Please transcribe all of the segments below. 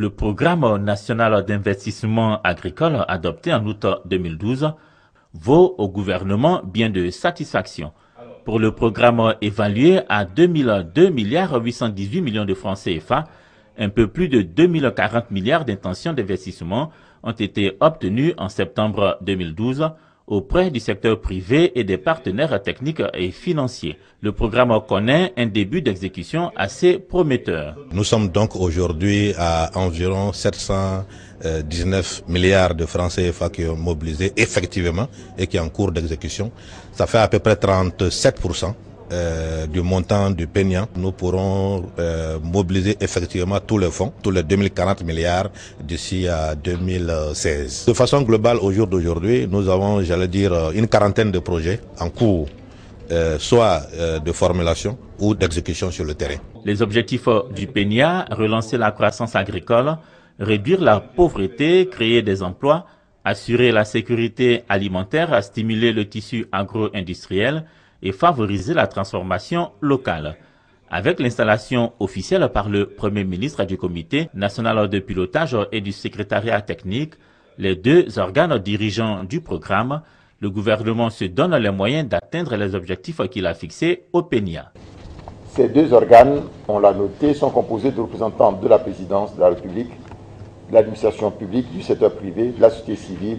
Le programme national d'investissement agricole adopté en août 2012 vaut au gouvernement bien de satisfaction. Pour le programme évalué à 2002 milliards 818 millions de francs CFA, un peu plus de 2040 milliards d'intentions d'investissement ont été obtenues en septembre 2012 auprès du secteur privé et des partenaires techniques et financiers. Le programme connaît un début d'exécution assez prometteur. Nous sommes donc aujourd'hui à environ 719 milliards de francs CFA qui ont mobilisé effectivement et qui est en cours d'exécution. Ça fait à peu près 37% du montant du PENIA. Nous pourrons mobiliser effectivement tous les fonds, tous les 2040 milliards d'ici à 2016. De façon globale, au jour d'aujourd'hui, nous avons, j'allais dire, une quarantaine de projets en cours, soit de formulation ou d'exécution sur le terrain. Les objectifs du PENIA, relancer la croissance agricole, réduire la pauvreté, créer des emplois, assurer la sécurité alimentaire, stimuler le tissu agro-industriel et favoriser la transformation locale. Avec l'installation officielle par le Premier ministre du Comité national de pilotage et du secrétariat technique, les deux organes dirigeants du programme, le gouvernement se donne les moyens d'atteindre les objectifs qu'il a fixés au PENIA. Ces deux organes, on l'a noté, sont composés de représentants de la présidence de la République, de l'administration publique, du secteur privé, de la société civile,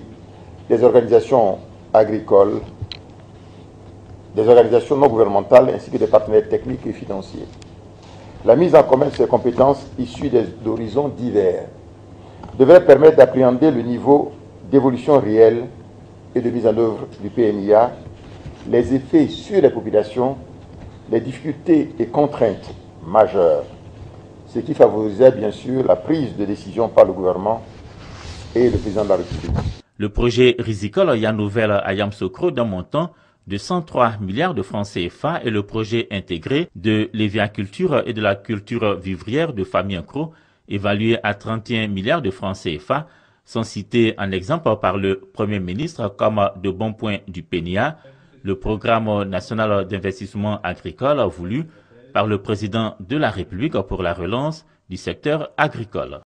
des organisations agricoles, des organisations non gouvernementales ainsi que des partenaires techniques et financiers. La mise en commun de ces compétences issues d'horizons divers devrait permettre d'appréhender le niveau d'évolution réelle et de mise en œuvre du PNIA, les effets sur les populations, les difficultés et contraintes majeures, ce qui favorisait bien sûr la prise de décision par le gouvernement et le président de la République. Le projet risicole Yannouvelle à Yamoussoukro d'un montant de 103 milliards de francs CFA et le projet intégré de l'éviaculture et de la culture vivrière de Famiancro, évalué à 31 milliards de francs CFA, sont cités en exemple par le Premier ministre comme de bons points du PENIA, le programme national d'investissement agricole voulu par le président de la République pour la relance du secteur agricole.